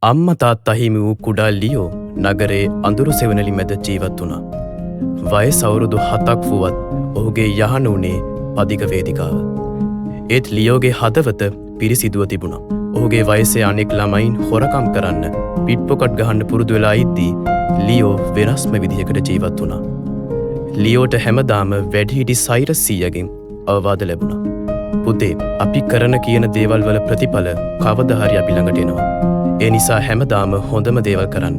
අම්මා තාත්තා හිමි වූ කුඩා ලියෝ නගරේ අඳුරු සෙවණලි මැද ජීවත් වුණා. වයස අවුරුදු 7ක් වුවත් ඔහුගේ යහන උනේ පදික වේදිකාව. ඒත් ලියෝගේ හදවත පිරිසිදුව තිබුණා. ඔහුගේ වයසේ අනෙක් ළමයින් හොරකම් කරන්න පිට්පොකට් ගහන්න පුරුදු වෙලා ඉද්දී ලියෝ වෙනස්ම විදිහකට ජීවත් වුණා. ලියෝට හැමදාම වැඩිහිටි සයිරස් සීයාගෙන් අවවාද ලැබුණා. පුතේ, අපි කරන කියන දේවල් වල ප්‍රතිඵල කවදා හරි අපි ළඟට එනවා. ඒ නිසා හැමදාම හොඳම දේවල් කරන්න.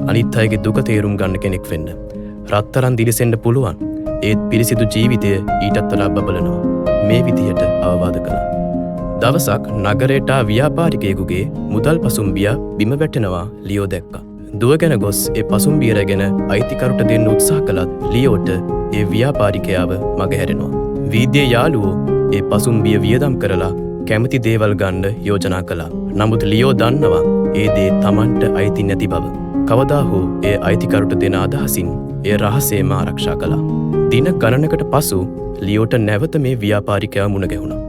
අනිත් අයගේ දුක තේරුම් ගන්න කෙනෙක් වෙන්න. රත්තරන් දිලිසෙන්න පුළුවන්. ඒත් පිරිසිදු ජීවිතය ඊටත් වඩා බබලනවා. මේ විදිහට අවවාද කළා. දවසක් නගරයට ව්‍යාපාරිකයෙකුගේ මුදල් පසුම්බිය බිම වැටෙනවා ලියෝ දැක්කා. දුවගෙන ගොස් ඒ පසුම්බිය රැගෙන අයිතිකරුට දෙන්න උත්සාහ කළත් ලියෝට ඒ ව්‍යාපාරිකයාව මගහැරෙනවා. වීදියේ යාළුවෝ ඒ පසුම්බිය වියදම් කරලා කැමති දේවල් ගන්න යෝජනා කළා. නමුත් ලියෝ දන්නවා ඒ දේ Tamanට අයිති නැති බව. කවදා හෝ ඒ අයිතිකරුට දෙන අදහසින් ඒ රහසේම ආරක්ෂා කළා. දින ගණනකට පසු ලියෝට නැවත මේ ව්‍යාපාරිකයා මුණ ගැහුණා.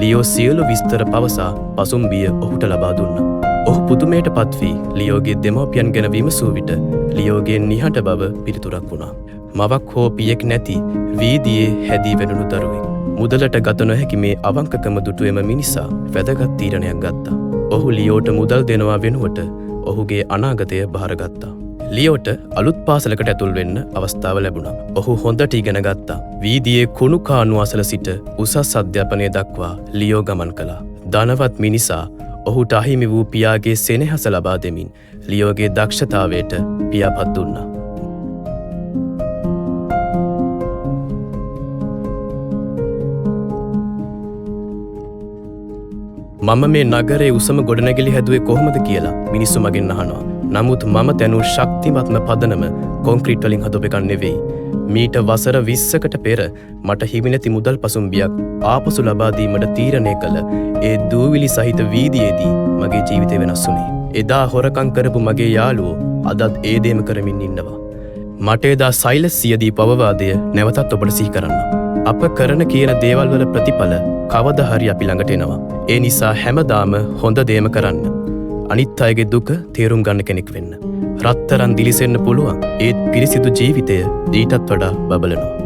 ලියෝ සියලු විස්තර පවසා පසුම්බිය ඔහුට ලබා දුන්නා. ඔහු පුදුමයට පත් වී ලියෝගේ දෙමව්පියන් ගැන විමසූ විට ලියෝගේ නිහඬ බව පිළිතුරක් වුණා. මවක් හෝ පියෙක් නැති වීදියේ හැදී වැඩුණු දරුවෙක්. මුදලට ගත නොහැකි මේ අවංකකම දුටුවෙම මිනිසා වැදගත් තීරණයක් ගත්තා. ඔහු ලියෝට මුදල් දෙනවා වෙනුවට ඔහුගේ අනාගතය බාරගත්තා. ලියෝට අලුත් පාසලකට ඇතුල් වෙන්න අවස්ථාව ලැබුණා. ඔහු හොඳට ඉගෙන ගත්තා. වීදියේ කුණු කාණු අසල සිට උසස් අධ්‍යාපනය දක්වා ලියෝ ගමන් කළා. ධනවත් මිනිසා ඔහුට අහිමි වූ පියාගේ සෙනෙහස ලබා දෙමින් ලියෝගේ දක්ෂතාවයට පියාපත් දුන්නා. මම මේ නගරේ උසම ගොඩනැගිලි හැදුවේ කොහොමද කියලා මිනිස්සු මගෙන් අහනවා. නමුත් මම දැනූ ශක්තිමත්ම පදනම කොන්ක්‍රීට් වලින් හදපු එකක් නෙවෙයි. මීට වසර 20කට පෙර මට හිමි නැති මුදල් පසුම්බියක් ආපසු ලබා දීමට තීරණය කළ ඒ දූවිලි සහිත වීදියේදී මගේ ජීවිතය වෙනස් වුණේ. එදා හොරකම් කරපු මගේ යාළුවෝ අදත් ඒ දේම කරමින් ඉන්නවා. මට එදා සයිලස් සියදී පවවාදය නැවතත් ඔබට සිහි කරන්න. අප කරන කියන දේවල් වල ප්‍රතිඵල කවදා හරි අපි ළඟට එනවා. ඒ නිසා හැමදාම හොඳ දේම කරන්න. අනිත් අයගේ දුක තේරුම් ගන්න කෙනෙක් වෙන්න. රත්තරන් දිලිසෙන්න පුළුවන්. ඒත් පිරිසිදු ජීවිතය ඊටත් වඩා බබලනවා.